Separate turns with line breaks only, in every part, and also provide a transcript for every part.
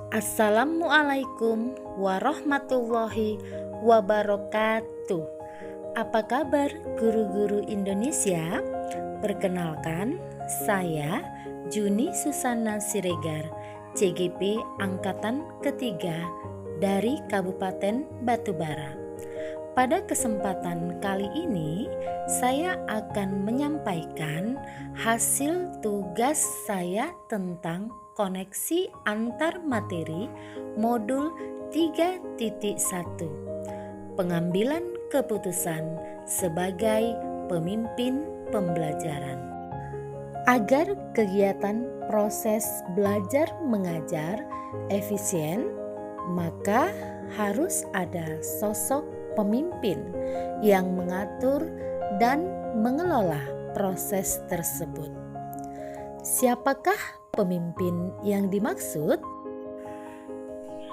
Assalamualaikum warahmatullahi wabarakatuh. Apa kabar guru-guru Indonesia? Perkenalkan, saya Juni Susana Siregar, CGP Angkatan Ketiga dari Kabupaten Batubara. Pada kesempatan kali ini, saya akan menyampaikan hasil tugas saya tentang koneksi antar materi modul 3.1, pengambilan keputusan sebagai pemimpin pembelajaran. Agar kegiatan proses belajar mengajar efisien, maka harus ada sosok pemimpin yang mengatur dan mengelola proses tersebut. Siapakah pemimpin yang dimaksud?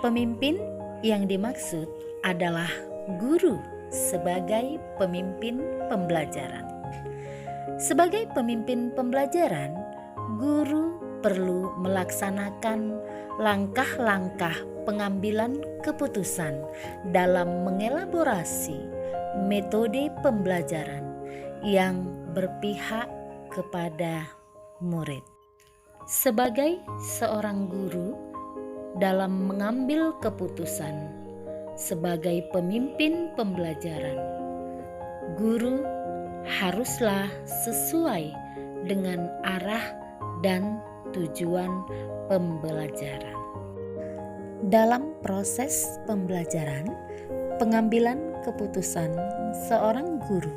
Pemimpin yang dimaksud adalah guru sebagai pemimpin pembelajaran. Sebagai pemimpin pembelajaran, guru perlu melaksanakan langkah-langkah pengambilan keputusan dalam mengelaborasi metode pembelajaran yang berpihak kepada murid. Sebagai seorang guru, dalam mengambil keputusan sebagai pemimpin pembelajaran, guru haruslah sesuai dengan arah dan tujuan pembelajaran. Dalam proses pembelajaran, pengambilan keputusan seorang guru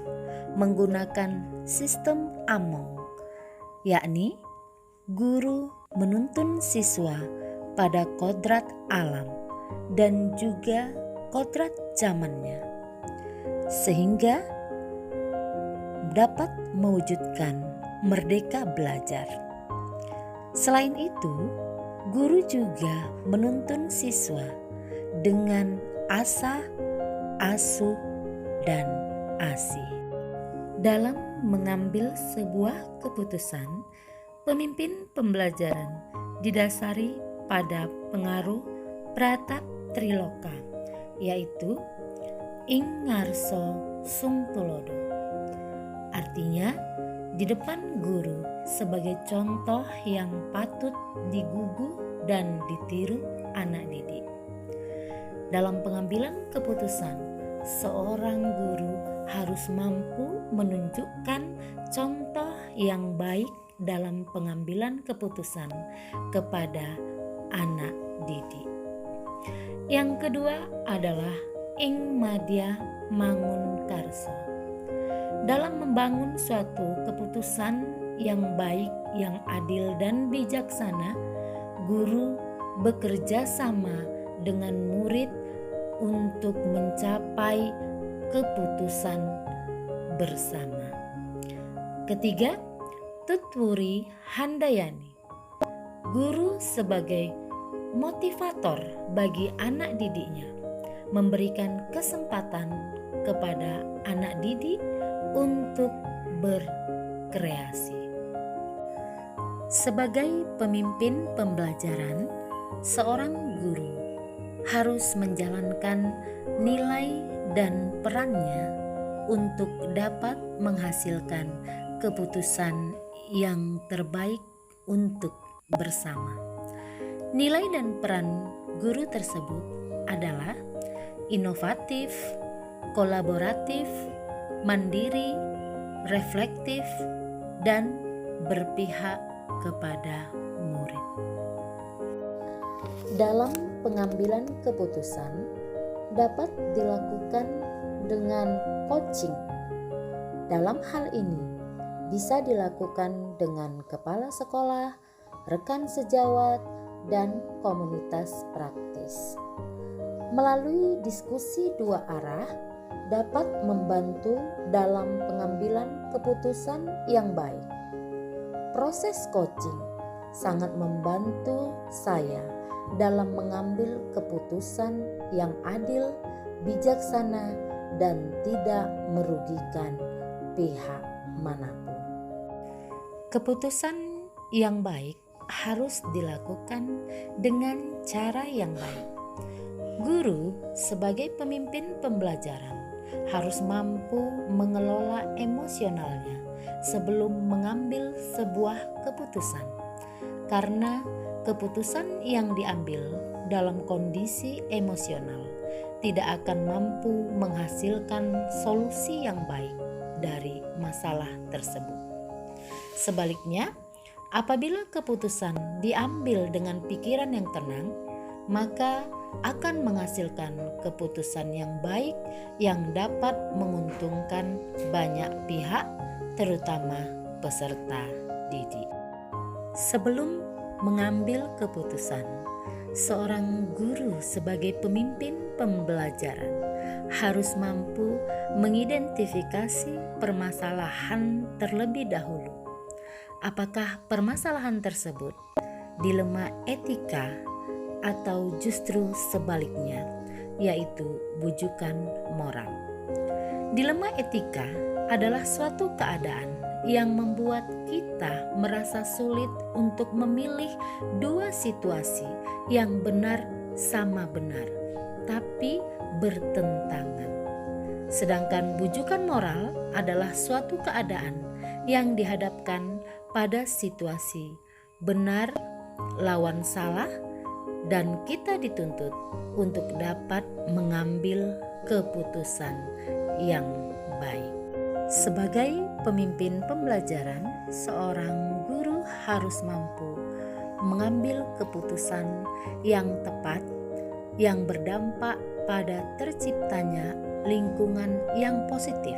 menggunakan sistem Among, yakni guru menuntun siswa pada kodrat alam dan juga kodrat zamannya, sehingga dapat mewujudkan merdeka belajar. Selain itu, guru juga menuntun siswa dengan asa, asuh, dan asi. Dalam mengambil sebuah keputusan, pemimpin pembelajaran didasari pada pengaruh Pratap Triloka, yaitu Ing Ngarso Sungtulodo. Artinya, di depan guru sebagai contoh yang patut digugu dan ditiru anak didik. Dalam pengambilan keputusan, seorang guru harus mampu menunjukkan contoh yang baik dalam pengambilan keputusan kepada anak didik. Yang kedua adalah Ing Madya Mangunkarso. Dalam membangun suatu keputusan yang baik, yang adil dan bijaksana, guru bekerja sama dengan murid untuk mencapai keputusan bersama. Ketiga, Tutwuri Handayani. Guru sebagai motivator bagi anak didiknya, memberikan kesempatan kepada anak didik untuk berkreasi. Sebagai pemimpin pembelajaran, seorang guru harus menjalankan nilai dan perannya untuk dapat menghasilkan keputusan yang terbaik untuk bersama. Nilai dan peran guru tersebut adalah inovatif, kolaboratif, mandiri, reflektif, dan berpihak kepada murid. Dalam pengambilan keputusan dapat dilakukan dengan coaching. Dalam hal ini bisa dilakukan dengan kepala sekolah, rekan sejawat, dan komunitas praktis. Melalui diskusi dua arah dapat membantu dalam pengambilan keputusan yang baik. Proses coaching sangat membantu saya dalam mengambil keputusan yang adil, bijaksana, dan tidak merugikan pihak manapun. Keputusan yang baik harus dilakukan dengan cara yang baik. Guru sebagai pemimpin pembelajaran harus mampu mengelola emosionalnya sebelum mengambil sebuah keputusan, karena keputusan yang diambil dalam kondisi emosional tidak akan mampu menghasilkan solusi yang baik dari masalah tersebut. Sebaliknya, apabila keputusan diambil dengan pikiran yang tenang, maka akan menghasilkan keputusan yang baik yang dapat menguntungkan banyak pihak, terutama peserta didik. Sebelum mengambil keputusan, seorang guru sebagai pemimpin pembelajaran harus mampu mengidentifikasi permasalahan terlebih dahulu. Apakah permasalahan tersebut dilema etika atau justru sebaliknya, yaitu bujukan moral? Dilema etika adalah suatu keadaan yang membuat kita merasa sulit untuk memilih dua situasi yang benar sama benar, tapi bertentangan. Sedangkan bujukan moral adalah suatu keadaan yang dihadapkan pada situasi benar lawan salah, dan kita dituntut untuk dapat mengambil keputusan yang baik. Sebagai pemimpin pembelajaran, seorang guru harus mampu mengambil keputusan yang tepat yang berdampak pada terciptanya lingkungan yang positif,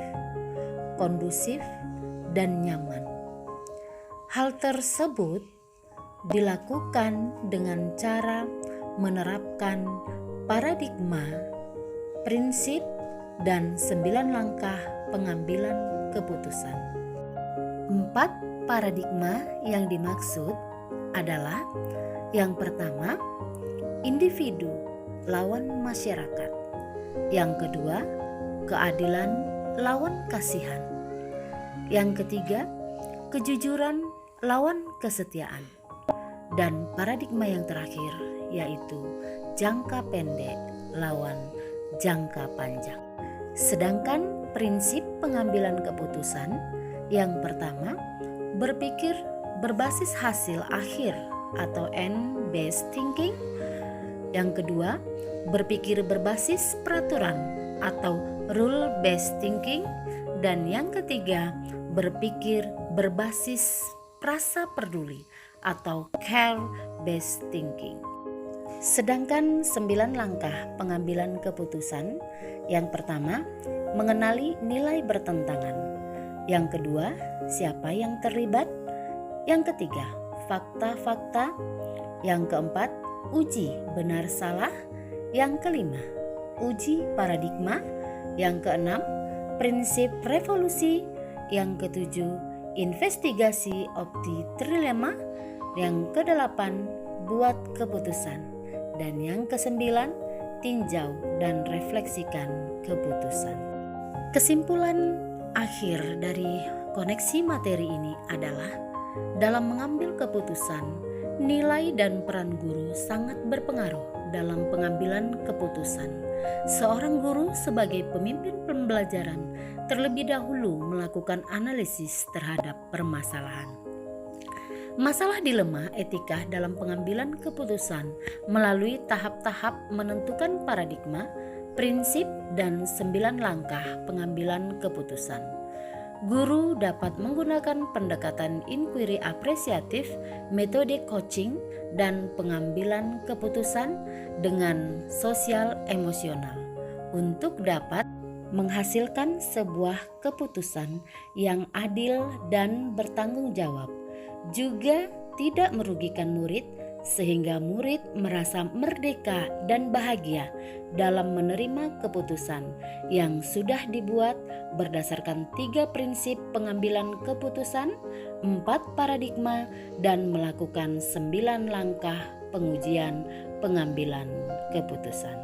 kondusif, dan nyaman. Hal tersebut dilakukan dengan cara menerapkan paradigma, prinsip, dan 9 langkah pengambilan keputusan. 4 paradigma yang dimaksud adalah: yang pertama, individu lawan masyarakat; yang kedua, keadilan lawan kasihan; yang ketiga, kejujuran lawan kesetiaan; dan paradigma yang terakhir yaitu jangka pendek lawan jangka panjang. Sedangkan prinsip pengambilan keputusan yang pertama, berpikir berbasis hasil akhir atau end-based thinking; yang kedua, berpikir berbasis peraturan atau rule-based thinking; dan yang ketiga, berpikir berbasis rasa peduli atau care-based thinking. Sedangkan 9 langkah pengambilan keputusan, yang pertama, mengenali nilai bertentangan; yang kedua, siapa yang terlibat; yang ketiga, fakta-fakta; yang keempat, uji benar salah; yang kelima, uji paradigma; yang keenam, prinsip revolusi; yang ketujuh, investigasi opti trilema; yang kedelapan, buat keputusan; dan yang kesembilan, tinjau dan refleksikan keputusan. Kesimpulan akhir dari koneksi materi ini adalah, dalam mengambil keputusan, nilai dan peran guru sangat berpengaruh dalam pengambilan keputusan. Seorang guru sebagai pemimpin pembelajaran terlebih dahulu melakukan analisis terhadap permasalahan. Masalah dilema etika dalam pengambilan keputusan melalui tahap-tahap menentukan paradigma, prinsip, dan 9 langkah pengambilan keputusan. Guru dapat menggunakan pendekatan inquiry apresiatif, metode coaching, dan pengambilan keputusan dengan sosial emosional untuk dapat menghasilkan sebuah keputusan yang adil dan bertanggung jawab, juga tidak merugikan murid, sehingga murid merasa merdeka dan bahagia dalam menerima keputusan yang sudah dibuat berdasarkan 3 prinsip pengambilan keputusan, 4 paradigma, dan melakukan 9 langkah pengujian pengambilan keputusan.